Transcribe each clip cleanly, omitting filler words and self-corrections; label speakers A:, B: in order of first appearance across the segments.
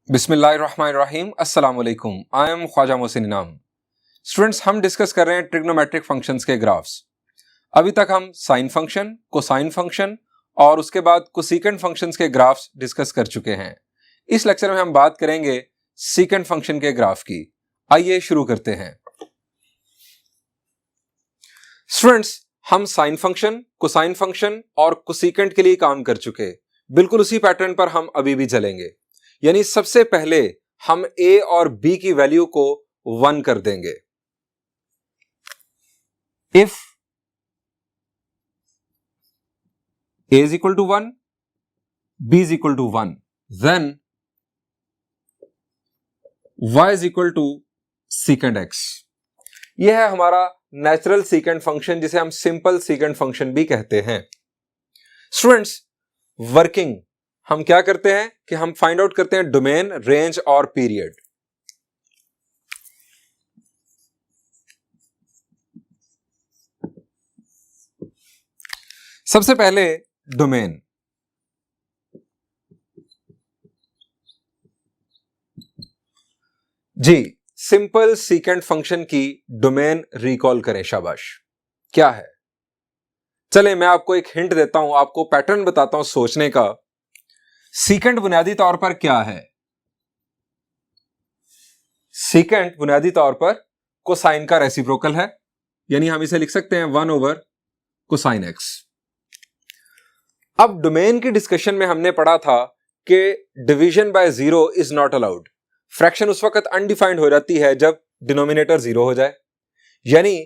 A: बिस्मिल्लाहिर्रहमानिर्रहीम अस्सलाम वालेकुम। आई एम ख्वाजा मोहसिन इनाम। स्टूडेंट्स, हम डिस्कस कर रहे हैं ट्रिग्नोमेट्रिक फंक्शंस के ग्राफ्स। अभी तक हम साइन फंक्शन, कोसाइन फंक्शन और उसके बाद कोसेकेंट फंक्शंस के ग्राफ्स डिस्कस कर चुके हैं। इस लेक्चर में हम बात करेंगे सीकेंट फंक्शन के ग्राफ की। आइए शुरू करते हैं। स्टूडेंट्स, हम साइन फंक्शन, कोसाइन फंक्शन और कोसेकेंट के लिए काम कर चुके। बिल्कुल उसी पैटर्न पर हम अभी भी चलेंगे। यानी सबसे पहले हम a और b की वैल्यू को 1 कर देंगे। If a is equal to 1, b is equal to 1, then y is equal to secant x। यह है हमारा नेचुरल सीकेंट फंक्शन, जिसे हम सिंपल सीकेंट फंक्शन भी कहते हैं। स्टूडेंट्स, वर्किंग हम क्या करते हैं कि हम फाइंड आउट करते हैं डोमेन, रेंज और पीरियड। सबसे पहले डोमेन। जी, सिंपल सीकेंट फंक्शन की डोमेन रिकॉल करें। शाबाश। क्या है? चले मैं आपको एक हिंट देता हूं, आपको पैटर्न बताता हूं सोचने का। सीकेंट बुनियादी तौर पर क्या है? सीकेंट बुनियादी तौर पर कोसाइन का रेसिप्रोकल है, यानी हम इसे लिख सकते हैं 1 ओवर कोसाइन एक्स। अब डोमेन की डिस्कशन में हमने पढ़ा था कि division by zero is not allowed. Fraction उस वक्त अनडिफाइंड हो जाती है जब डिनोमिनेटर जीरो हो जाए, यानी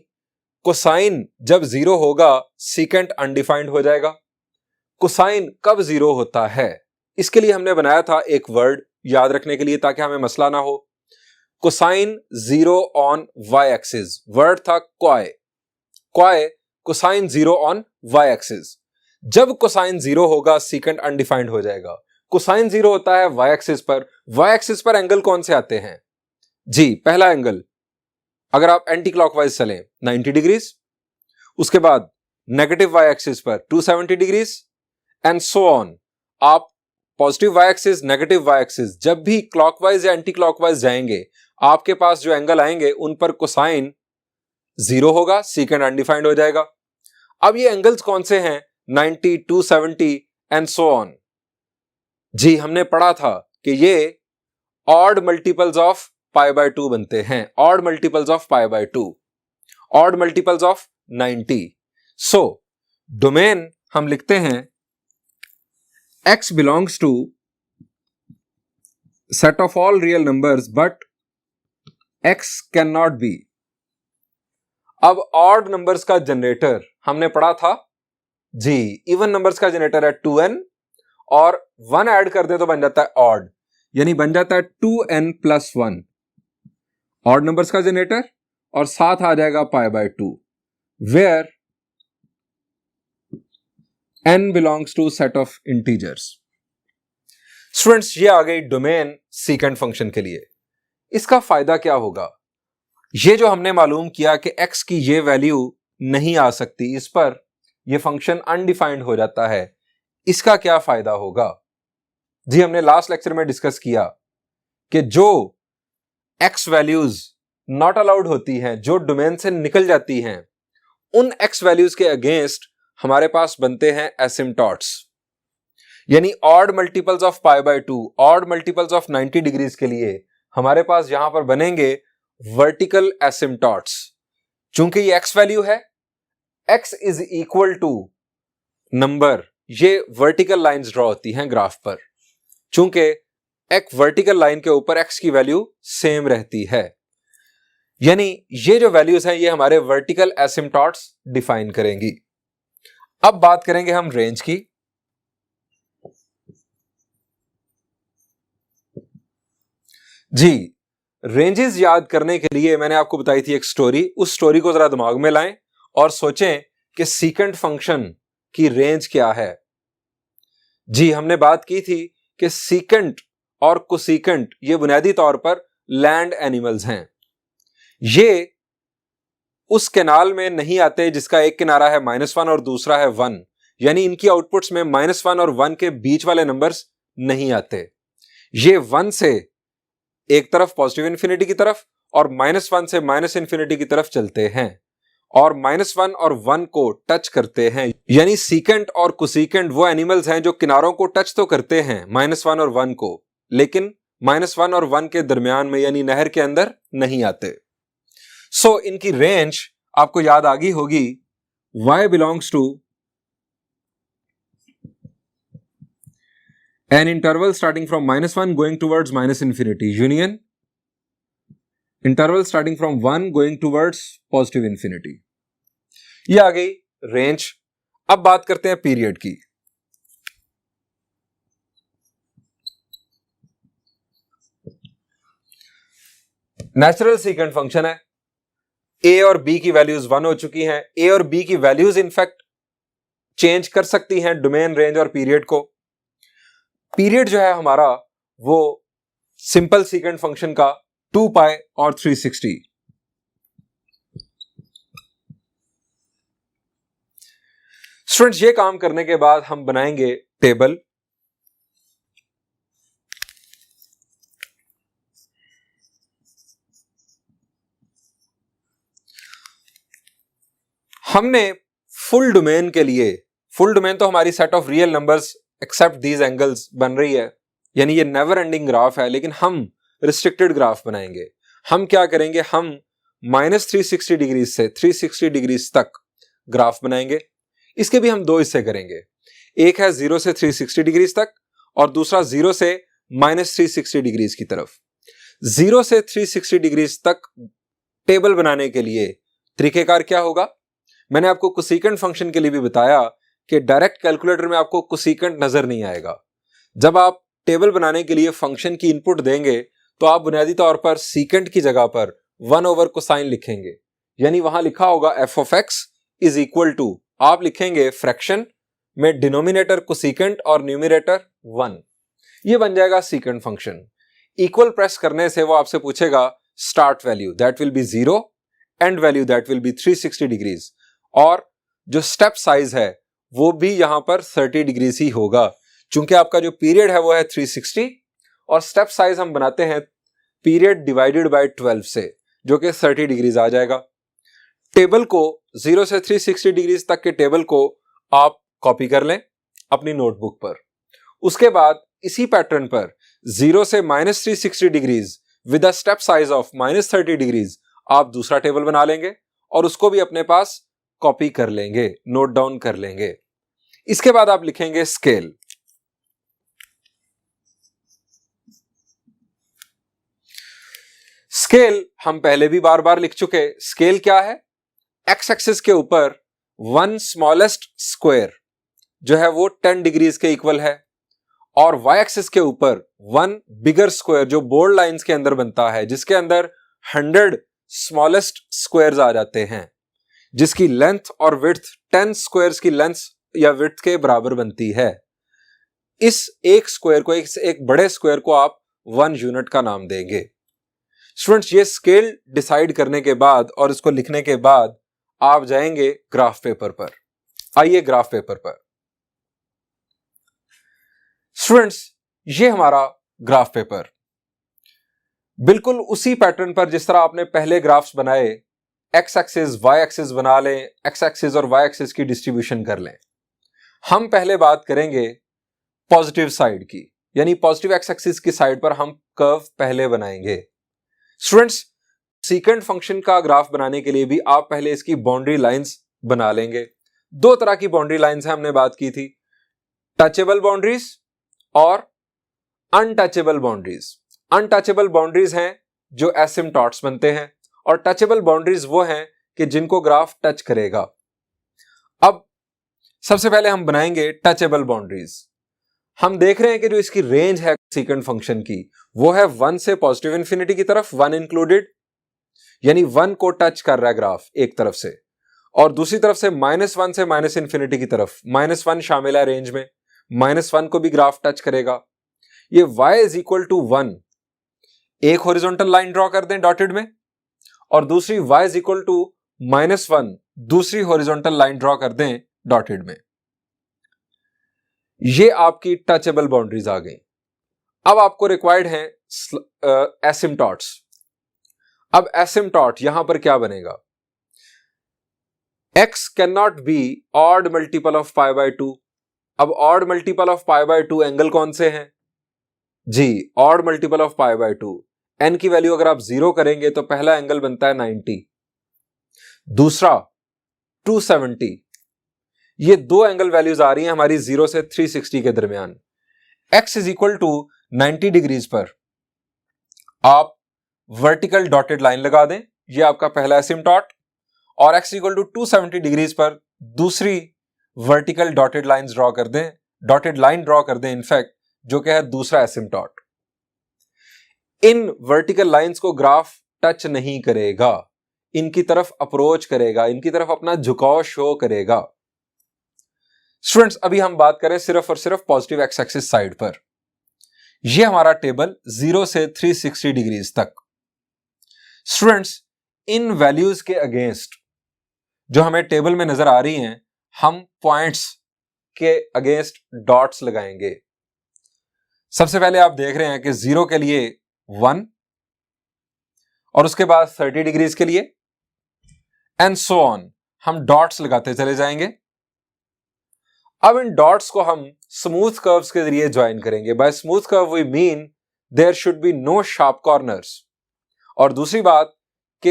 A: कोसाइन जब जीरो होगा सीकेंट अनडिफाइंड हो जाएगा। कोसाइन कब जीरो होता है, इसके लिए हमने बनाया था एक वर्ड याद रखने के लिए, ताकि हमें मसला ना हो। Cosine zero on Y axis, word था क्वाय। क्वाय cosine zero on Y axis. जब कोसाइन जीरो होगा सीकेंट अनडिफाइंड हो जाएगा। कोसाइन जीरो होता है वाई एक्सिस पर। वाई एक्सिस पर एंगल कौन से आते हैं? जी, पहला एंगल अगर आप एंटी क्लॉकवाइज चलें 90 डिग्रीज, उसके बाद नेगेटिव वाई एक्सिस पर 270 डिग्रीज एंड सो ऑन। आप positive Y axis, negative Y axis, जब भी क्लॉकवाइज या एंटी क्लॉकवाइज जाएंगे, आपके पास जो एंगल आएंगे उन पर कोसाइन जीरो होगा, सीकेंट अनडिफाइंड हो जाएगा। अब ये एंगल्स कौन से हैं? 90, 270 एंड सो ऑन। जी, हमने पढ़ा था कि ये odd multiples of pi by 2 बनते हैं। Odd multiples of pi by 2, odd multiples of 90। So domain हम लिखते हैं x belongs to set of all real numbers but x cannot be। अब ऑड नंबर्स का जनरेटर हमने पढ़ा था। जी, इवन नंबर्स का जनरेटर है 2n और 1 ऐड कर दे तो बन जाता है ऑड, यानी बन जाता है 2n + 1 ऑड नंबर्स का जनरेटर, और साथ आ जाएगा pi by 2 where n belongs to set of integers। Students, ये आ गई डोमेन सीकेंट फंक्शन के लिए। इसका फायदा क्या होगा? ये जो हमने मालूम किया कि x की ये वैल्यू नहीं आ सकती, इस पर ये फंक्शन अनडिफाइंड हो जाता है, इसका क्या फायदा होगा? जी, हमने लास्ट लेक्चर में डिस्कस किया कि जो x वैल्यूज नॉट अलाउड होती हैं, जो डोमेन से निकल जाती हैं, उन x वैल्यूज के अगेंस्ट हमारे पास बनते हैं एसिम्पटॉट्स। यानी odd multiples of pi by 2, odd multiples of 90 degrees के लिए हमारे पास यहां पर बनेंगे वर्टिकल एसिम्पटॉट्स। चूंकि ये x वैल्यू है, x is equal to number, ये वर्टिकल लाइंस ड्रॉ होती हैं ग्राफ पर। चूंकि एक वर्टिकल लाइन के ऊपर x की वैल्यू सेम रहती है, यानी ये जो वैल्यूज हैं ये हमारे वर्टिकल एसिम्पटॉट्स डिफाइन करेंगी। अब बात करेंगे हम रेंज की। जी, रेंजेस याद करने के लिए मैंने आपको बताई थी एक स्टोरी। उस स्टोरी को जरा दिमाग में लाएं और सोचें कि सीकेंट फंक्शन की रेंज क्या है। जी, हमने बात की थी कि सीकेंट और कोसेकेंट ये बुनियादी तौर पर लैंड एनिमल्स हैं। ये उस कैनाल में नहीं आते जिसका एक किनारा है -1 और दूसरा है 1, यानी इनकी आउटपुट्स में -1 और 1 के बीच वाले नंबर्स नहीं आते। ये 1 से एक तरफ पॉजिटिव इन्फिनिटी की तरफ और -1 से माइनस इन्फिनिटी की तरफ चलते हैं और -1 और 1 को टच करते हैं, यानी सीकेंट और कोसीकेंट वो एनिमल्स हैं जो किनारों को टच तो करते हैं -1 और 1 को, लेकिन -1 और 1 के दरमियान में यानी नहर के अंदर नहीं आते। सो इनकी रेंज आपको याद आ गई होगी, y belongs to an interval starting from -1 going towards minus infinity union interval starting from 1 going towards positive infinity। ये आ गई रेंज। अब बात करते हैं पीरियड की। नेचुरल सीकेंट फंक्शन है, a और b की वैल्यूज 1 हो चुकी हैं। a और b की वैल्यूज इनफैक्ट चेंज कर सकती हैं डोमेन, रेंज और पीरियड को। पीरियड जो है हमारा वो सिंपल सीकेंट फंक्शन का 2 पाई और 360। स्टूडेंट्स, ये काम करने के बाद हम बनाएंगे टेबल। हमने फुल डोमेन के लिए, फुल डोमेन तो हमारी set of real numbers accept these angles बन रही है, यानी ये नेवर एंडिंग ग्राफ है, लेकिन हम रिस्ट्रिक्टेड ग्राफ बनाएंगे। हम क्या करेंगे, हम -360 डिग्री से 360 डिग्रीज तक ग्राफ बनाएंगे। इसके भी हम दो हिस्से करेंगे, एक है 0 से 360 डिग्रीज तक और दूसरा 0 से -360 डिग्रीज की तरफ। 0 से 360 डिग्रीज तक टेबल बनाने के लिए तरीकेकार क्या होगा, मैंने आपको कोसेकेंट फंक्शन के लिए भी बताया कि डायरेक्ट कैलकुलेटर में आपको कोसेकेंट नजर नहीं आएगा। जब आप टेबल बनाने के लिए फंक्शन की इनपुट देंगे तो आप बुनियादी तौर पर सीकेंट की जगह पर 1/कोसाइन लिखेंगे, यानी वहां लिखा होगा f(x) इज इक्वल टू, आप लिखेंगे फ्रैक्शन में डिनोमिनेटर कोसेकेंट और न्यूमरेटर 1। ये बन जाएगा सीकेंट फंक्शन। इक्वल प्रेस करने से वो आपसे पूछेगा start value, that will be 0, and value that will be 360 degrees, और जो स्टेप साइज है वो भी यहां पर 30 डिग्रीज ही होगा। चूंकि आपका जो पीरियड है वो है 360 और स्टेप साइज हम बनाते हैं पीरियड डिवाइडेड बाय 12 से, जो कि 30 डिग्रीज आ जाएगा। टेबल को 0 से 360 डिग्रीज तक के टेबल को आप कॉपी कर लें अपनी नोटबुक पर। उसके बाद इसी पैटर्न पर 0 से -360 degrees with a step size of -30 degrees आप दूसरा टेबल बना लेंगे और उसको भी अपने पास कॉपी कर लेंगे, नोट डाउन कर लेंगे। इसके बाद आप लिखेंगे स्केल। स्केल हम पहले भी बार बार लिख चुके। स्केल क्या है, एक्स एक्सिस के ऊपर 1 स्मॉलेस्ट स्क्वायर जो है वो 10 डिग्रीज के इक्वल है, और वाई एक्सिस के ऊपर 1 बिगर स्क्वायर जो बोल्ड लाइंस के अंदर बनता है, जिसके अंदर 100 स्मॉलेस्ट स्क्वायर्स आ जाते हैं, जिसकी लेंथ और विड्थ 10 स्क्वायर्स की लेंथ या विड्थ के बराबर बनती है। इस एक स्क्वायर को, एक बड़े स्क्वायर को आप 1 यूनिट का नाम देंगे। स्टूडेंट्स, ये स्केल डिसाइड करने के बाद और इसको लिखने के बाद आप जाएंगे ग्राफ पेपर पर। आइए ग्राफ पेपर पर। स्टूडेंट्स, ये हमारा ग्राफ पेपर बिल्कुल उसी पैटर्न पर जिस तरह आपने पहले ग्राफ्स बनाए, एक्स एक्सिस वाई एक्सिस बना लें, एक्स एक्सिस और वाई एक्सिस की डिस्ट्रीब्यूशन कर लें। हम पहले बात करेंगे पॉजिटिव साइड की, यानी पॉजिटिव एक्स एक्सिस की साइड पर हम कर्व पहले बनाएंगे। स्टूडेंट्स, सीकेंट फंक्शन का ग्राफ बनाने के लिए भी आप पहले इसकी बाउंड्री लाइंस बना लेंगे। दो तरह की बाउंड्री लाइंस है, हमने बात की थी, टचेबल बाउंड्रीज और अनटचेबल बाउंड्रीज। अनटचेबल बाउंड्रीज हैं जो एसिम्पटॉट्स बनते हैं, और टचेबल बाउंड्रीज वो हैं कि जिनको ग्राफ टच करेगा। अब सबसे पहले हम बनाएंगे टचेबल बाउंड्रीज। हम देख रहे हैं कि जो इसकी रेंज है सीकेंट फंक्शन की वो है 1 से पॉजिटिव इंफिनिटी की तरफ, 1 इंक्लूडेड, यानी 1 को टच कर रहा है ग्राफ एक तरफ से, और दूसरी तरफ से -1 से माइनस इंफिनिटी की तरफ, -1 शामिल है रेंज में, -1 को भी ग्राफ टच करेगा। ये y इज इक्वल टू 1, एक हॉरिजॉन्टल लाइन ड्रॉ कर दें डॉटेड में, और दूसरी y इज इक्वल टू -1, दूसरी हॉरिजॉन्टल लाइन ड्रॉ कर दें डॉटेड में। ये आपकी टचेबल बाउंड्रीज आ गई। अब आपको रिक्वायर्ड है एसिम्टॉट्स। अब एसिम्टॉट यहां पर क्या बनेगा, x can not be odd multiple of pi by 2। अब odd multiple of pi by 2 angle कौन से हैं जी, odd multiple of pi by 2। n की वैल्यू अगर आप 0 करेंगे तो पहला एंगल बनता है 90, दूसरा 270। ये दो एंगल वैल्यूज आ रही हैं हमारी 0 से 360 के दरमियान। x is equal to 90 degrees पर आप वर्टिकल डॉटेड लाइन लगा दें, ये आपका पहला एसिम्टॉट, और x इक्वल टू 270 डिग्रीज पर दूसरी वर्टिकल डॉटेड लाइन ड्रॉ कर दें, डॉटेड लाइन ड्रॉ कर दें इनफैक्ट, जो कि है दूसरा एसिम्टॉट। इन वर्टिकल लाइंस को ग्राफ टच नहीं करेगा, इनकी तरफ अप्रोच करेगा, इनकी तरफ अपना झुकाव शो करेगा। स्टूडेंट्स अभी हम बात करें सिर्फ और सिर्फ पॉजिटिव एक्स एक्सिस साइड पर। यह हमारा टेबल 0 से 360 डिग्रीज तक। स्टूडेंट्स इन वैल्यूज के अगेंस्ट जो हमें टेबल में नजर आ रही हैं, हम पॉइंट्स के अगेंस्ट डॉट्स लगाएंगे। सबसे पहले आप देख रहे हैं कि 0 के लिए 1 और उसके बाद 30 डिग्रीज के लिए एंड सो ऑन, हम डॉट्स लगाते चले जाएंगे। अब इन डॉट्स को हम स्मूथ कर्व्स के जरिए ज्वाइन करेंगे। By smooth curve we mean there should be no sharp corners. और दूसरी बात कि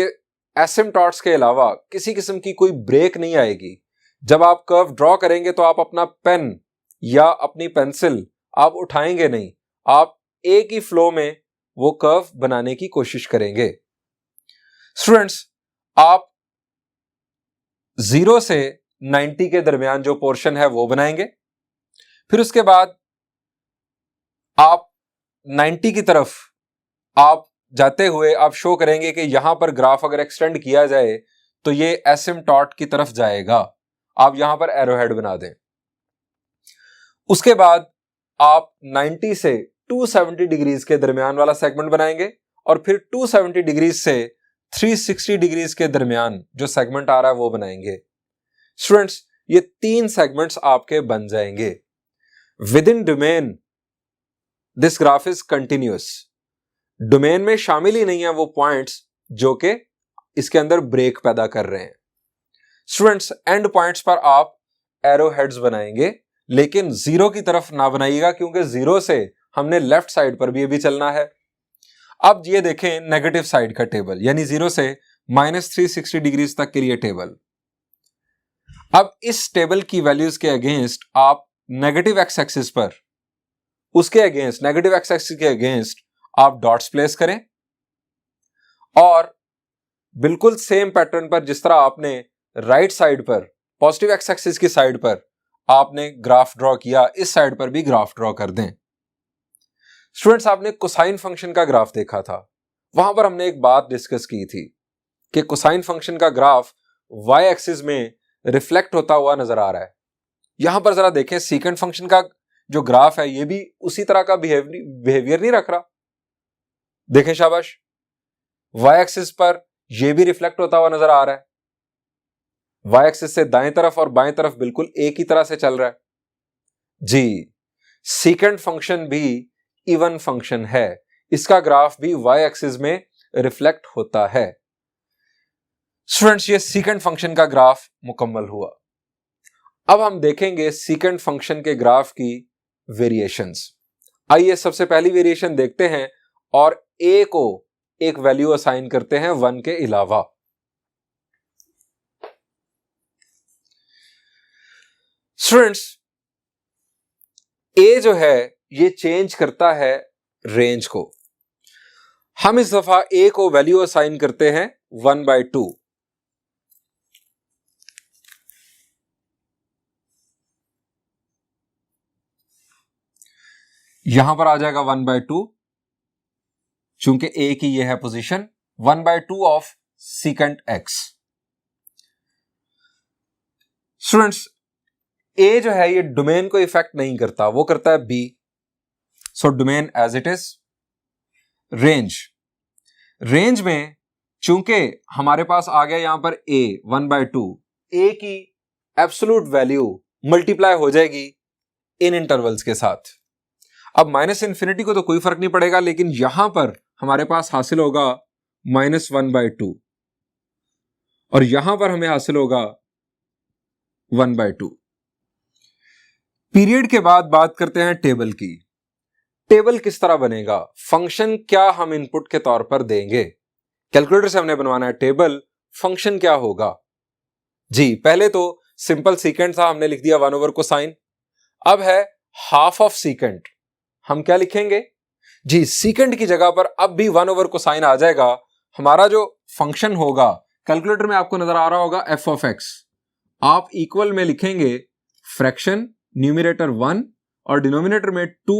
A: एसिम्टॉट्स के अलावा किसी किस्म की कोई ब्रेक नहीं आएगी। जब आप कर्व ड्रॉ करेंगे तो आप अपना पेन या अपनी पेंसिल आप उठाएंगे नहीं, आप एक ही फ्लो में वो कर्व बनाने की कोशिश करेंगे। स्टूडेंट्स आप 0 से 90 के दरमियान जो पोर्शन है वो बनाएंगे, फिर उसके बाद आप 90 की तरफ आप जाते हुए आप शो करेंगे कि यहां पर ग्राफ अगर एक्सटेंड किया जाए तो ये एसिम्टॉट की तरफ जाएगा। आप यहां पर एरोहेड बना दें। उसके बाद आप 90 से 270 डिग्रीज के दरमियान वाला सेगमेंट बनाएंगे और फिर 270 डिग्रीज से 360 डिग्रीज के दरमियान जो सेगमेंट आ रहा है वो बनाएंगे। स्टूडेंट्स ये 3 सेगमेंट्स आपके बन जाएंगे। With in domain this graph is continuous. Domain में शामिल ही नहीं है वो पॉइंट्स जो कि इसके अंदर ब्रेक पैदा कर रहे हैं। स्टूडेंट्स एंड पॉइंट्स पर आप एरो हेड्स बनाएंगे, लेकिन 0 की तरफ ना बनाइएगा क्योंकि 0 से हमने लेफ्ट साइड पर भी चलना है। अब ये देखें नेगेटिव साइड का टेबल, यानी 0 से -360 डिग्रीज तक के लिए टेबल। अब इस टेबल की वैल्यूज के अगेंस्ट आप नेगेटिव एक्स एक्सिस पर, उसके अगेंस्ट नेगेटिव एक्स एक्सिस के अगेंस्ट आप डॉट्स प्लेस करें और बिल्कुल सेम पैटर्न पर जिस तरह आपने राइट साइड पर पॉजिटिव एक्स एक्सिस की साइड पर आपने ग्राफ ड्रॉ किया, इस साइड पर भी ग्राफ ड्रॉ कर दें। स्टूडेंट्स आपने कोसाइन फंक्शन का ग्राफ देखा था, वहां पर हमने एक बात डिस्कस की थी कि कोसाइन फंक्शन का ग्राफ वाई एक्सिस में रिफ्लेक्ट होता हुआ नजर आ रहा है। यहां पर जरा देखें सीकेंट फंक्शन का जो ग्राफ है ये भी उसी तरह का बिहेवियर नहीं रख रहा। देखें शाबाश, वाई एक्सिस पर यह भी रिफ्लेक्ट होता हुआ नजर आ रहा है। वाई एक्सिस से दाएं तरफ और बाएं तरफ बिल्कुल एक ही तरह से चल रहा है जी। सीकेंट फंक्शन भी इवन फंक्शन है, इसका ग्राफ भी वाई एक्सिस में रिफ्लेक्ट होता है। स्टूडेंट्स ये सीकेंट फंक्शन का ग्राफ मुकम्मल हुआ। अब हम देखेंगे सीकेंट फंक्शन के ग्राफ की वेरिएशंस। आइए सबसे पहली वेरिएशन देखते हैं और ए को एक वैल्यू असाइन करते हैं 1 के अलावा। स्टूडेंट्स ए जो है ये चेंज करता है रेंज को। हम इस दफा ए को वैल्यू असाइन करते हैं 1/2। यहां पर आ जाएगा 1/2, चूंकि ए की यह है position 1/2 of secant X. Students ए जो है ये डोमेन को इफेक्ट नहीं करता, वो करता है B. So domain as it is. Range में चूंकि हमारे पास आ गया यहां पर ए 1/2, ए की एब्सोल्यूट वैल्यू मल्टीप्लाई हो जाएगी इन इंटरवल्स के साथ। अब माइनस इन्फिनिटी को तो कोई फर्क नहीं पड़ेगा, लेकिन यहां पर हमारे पास हासिल होगा -1/2 और यहां पर हमें हासिल होगा 1/2। पीरियड के बाद बात करते हैं टेबल की। टेबल किस तरह बनेगा, फंक्शन क्या हम इनपुट के तौर पर देंगे, कैलकुलेटर से हमने बनवाना है टेबल, फंक्शन क्या होगा। जी पहले तो सिंपल सीकेंट था, हमने लिख दिया 1/cosine। अब है हाफ ऑफ सीकेंट, हम क्या लिखेंगे जी, सीकेंट की जगह पर अब भी 1/cosine आ जाएगा। हमारा जो फंक्शन होगा कैलकुलेटर में आपको नजर आ रहा होगा f(x), आप इक्वल में लिखेंगे फ्रैक्शन, न्यूमरेटर 1 और डिनोमिनेटर में 2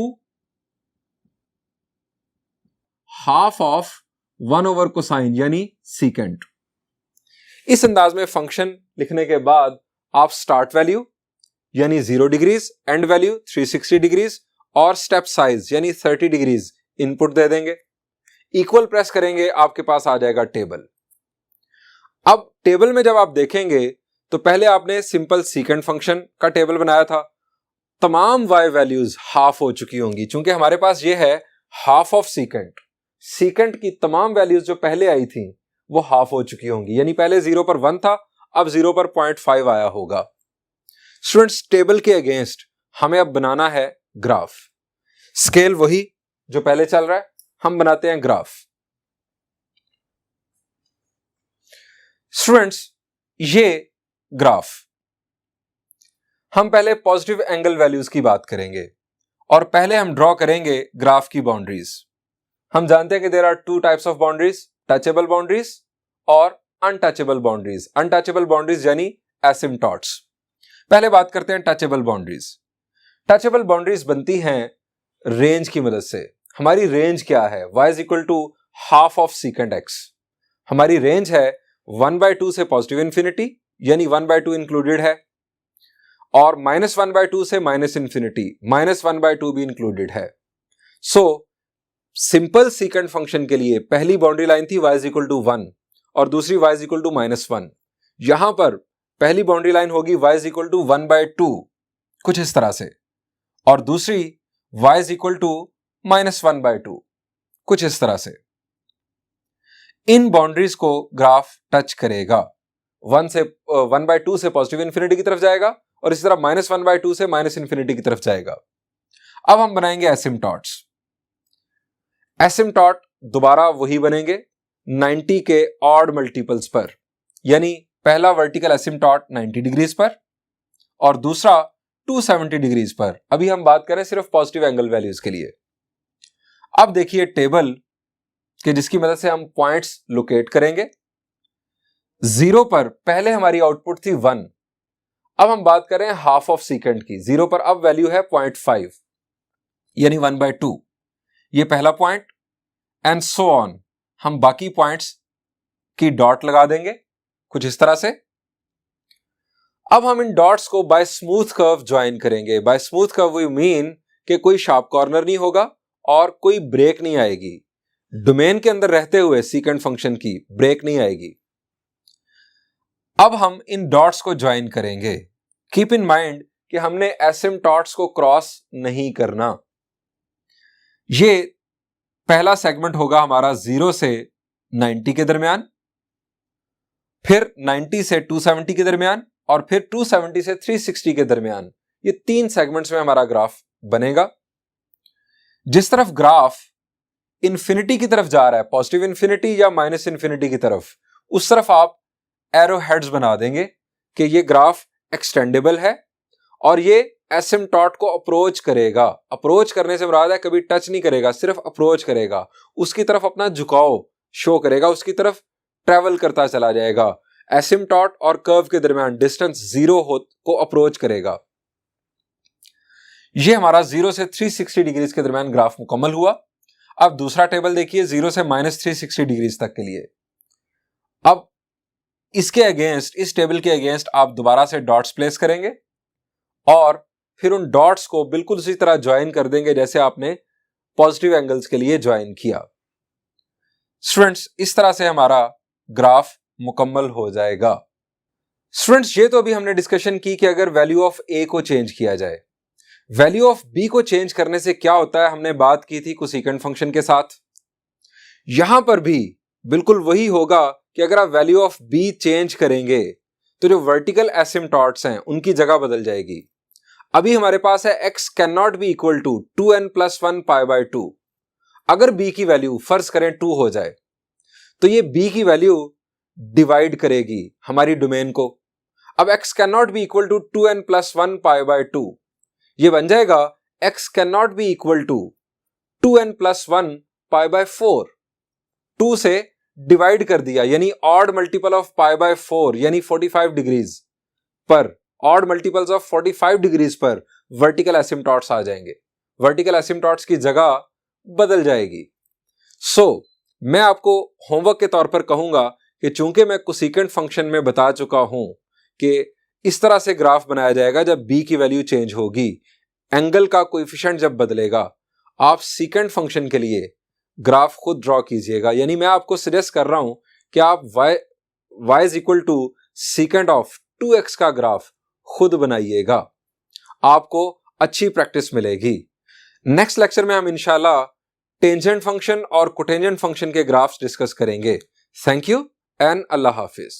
A: हाफ ऑफ 1/cosine यानी सीकेंट। इस अंदाज में फंक्शन लिखने के बाद आप स्टार्ट वैल्यू यानी 0 डिग्रीज, एंड वैल्यू 360 डिग्रीज और स्टेप साइज यानी 30 डिग्रीज इनपुट दे देंगे। इक्वल प्रेस करेंगे, आपके पास आ जाएगा टेबल। अब टेबल में जब आप देखेंगे तो पहले आपने सिंपल सीकेंट फंक्शन का टेबल बनाया था, तमाम y वैल्यूज हाफ हो चुकी होंगी, चूंकि हमारे पास ये है हाफ ऑफ सीकेंट। सीकेंट की तमाम वैल्यूज जो पहले आई थी वो हाफ हो चुकी होंगी, यानी पहले 0 पर 1 था, अब 0 पर 0.5 आया होगा। स्टूडेंट्स टेबल के अगेंस्ट हमें अब बनाना है ग्राफ। स्केल वही जो पहले चल रहा है, हम बनाते हैं ग्राफ। स्टूडेंट्स ये ग्राफ, हम पहले पॉजिटिव एंगल वैल्यूज की बात करेंगे और पहले हम ड्रॉ करेंगे ग्राफ की बाउंड्रीज। हम जानते हैं कि there are 2 types of boundaries, touchable boundaries और अनटचेबल बाउंड्रीज। अनटचेबल बाउंड्रीज यानी एसिम्पटॉट्स। पहले बात करते हैं टचेबल बाउंड्रीज। टचेबल बाउंड्रीज बनती हैं रेंज की मदद से। हमारी रेंज क्या है, y = half of secant x। हमारी रेंज है 1/2 से पॉजिटिव इंफिनिटी यानी 1/2 इंक्लूडेड है, और -1/2 से माइनस इंफिनिटी, -1/2 भी इंक्लूडेड है। सो सिंपल सीकेंट फंक्शन के लिए पहली बाउंड्री लाइन थी y = 1 और दूसरी y = -1। यहां पर पहली बाउंड्री लाइन होगी y = 1/2 कुछ इस तरह से, और दूसरी y = -1/2 कुछ इस तरह से। इन बाउंड्रीज को ग्राफ टच करेगा, 1/2 से पॉजिटिव इंफिनिटी की तरफ जाएगा और इसी तरह -1/2 से माइनस इंफिनिटी की तरफ जाएगा। अब हम बनाएंगे एसिम्पटॉट्स। एसिम्पटॉट दोबारा वही बनेंगे 90 के ऑड मल्टीपल्स पर, यानी पहला वर्टिकल एसिम्पटॉट 90 डिग्रीज पर और दूसरा 270 डिग्रीज पर। अभी हम बात करें सिर्फ पॉजिटिव एंगल वैल्यूज के लिए। अब देखिए टेबल के जिसकी मदद से हम पॉइंट्स लोकेट करेंगे। 0 पर पहले हमारी आउटपुट थी 1, अब हम बात करें हाफ ऑफ सीकेंट की। 0 पर अब वैल्यू है 0.5 यानी 1/2, ये पहला पॉइंट, एंड सो ऑन। हम बाकी पॉइंट्स की डॉट लगा देंगे कुछ इस तरह से। अब हम इन डॉट्स को बाय स्मूथ कर्व ज्वाइन करेंगे। By smooth curve we mean कि कोई शार्प कॉर्नर नहीं होगा और कोई ब्रेक नहीं आएगी। डोमेन के अंदर रहते हुए सीकेंट फंक्शन की ब्रेक नहीं आएगी। अब हम इन डॉट्स को ज्वाइन करेंगे। कीप इन माइंड कि हमने एसिम्पटॉट्स को क्रॉस नहीं करना। ये पहला सेगमेंट होगा हमारा 0 से 90 के दरमियान, फिर 90 से 270 के दरमियान और फिर 270 से 360 के दरमियान। ये 3 सेगमेंट्स में हमारा ग्राफ बनेगा। जिस तरफ ग्राफ इंफिनिटी की तरफ जा रहा है, पॉजिटिव इंफिनिटी या माइनस इंफिनिटी की तरफ, उस तरफ आप एरो हेड्स बना देंगे कि ये ग्राफ एक्सटेंडेबल है और ये एसिम्पटॉट को अप्रोच करेगा। अप्रोच करने से मुराद है कभी टच नहीं करेगा, सिर्फ अप्रोच करेगा, उसकी तरफ अपना झुकाव शो करेगा, उसकी तरफ ट्रेवल करता चला जाएगा। एसिम्पटॉट और कर्व के दरमियान डिस्टेंस 0 को अप्रोच करेगा। ये हमारा 0 से 360 डिग्रीज के दरमियान ग्राफ मुकम्मल हुआ। अब दूसरा टेबल देखिए 0 से -360 डिग्रीज तक के लिए। अब इसके अगेंस्ट, इस टेबल के अगेंस्ट आप दोबारा से डॉट्स प्लेस करेंगे और फिर उन डॉट्स को बिल्कुल उसी तरह ज्वाइन कर देंगे जैसे आपने पॉजिटिव एंगल्स के लिए ज्वाइन किया। स्टूडेंट्स इस तरह से हमारा ग्राफ मुकम्मल हो जाएगा। स्टूडेंट्स ये तो अभी हमने डिस्कशन की कि अगर वैल्यू ऑफ ए को चेंज किया जाए, वैल्यू ऑफ बी को चेंज करने से क्या होता है, हमने बात की थी कोसेकेंट फंक्शन के साथ। यहां पर भी बिल्कुल वही होगा कि अगर आप वैल्यू ऑफ बी चेंज करेंगे तो जो वर्टिकल एसिम्पटॉट्स हैं उनकी जगह बदल जाएगी। अभी हमारे पास है x can not be equal to 2n+1 π/2। अगर b की वैल्यू फर्ज करें 2 हो जाए तो ये b की वैल्यू डिवाइड करेगी हमारी डोमेन को। अब x can not be equal to 2n+1 π/2, ये बन जाएगा x can not be equal to 2n+1 π/4। 2 से डिवाइड कर दिया यानी ऑड मल्टीपल ऑफ π/4 यानी 45 डिग्रीज पर, ऑड मल्टीपल्स ऑफ 45 डिग्रीज पर वर्टिकल एसिम्पटॉट्स आ जाएंगे, वर्टिकल एसिम्पटॉट्स की जगह बदल जाएगी। मैं आपको होमवर्क के तौर पर कहूंगा कि चूंकि मैं कोसेकेंट फंक्शन में बता चुका हूं कि इस तरह से ग्राफ बनाया जाएगा जब b की वैल्यू चेंज होगी, एंगल का कोएफिशिएंट जब बदलेगा, आप सेकेंट फंक्शन के लिए ग्राफ खुद ड्रॉ कीजिएगा। यानी मैं आपको सजेस्ट कर रहा हूं कि आप y is equal to secant of 2x का ग्राफ खुद बनाइएगा, आपको अच्छी प्रैक्टिस मिलेगी। नेक्स्ट लेक्चर में हम इंशाल्लाह टेंजेंट फंक्शन और कोटेंजेंट फंक्शन के ग्राफ्स डिस्कस करेंगे। Thank you and Allah Hafiz.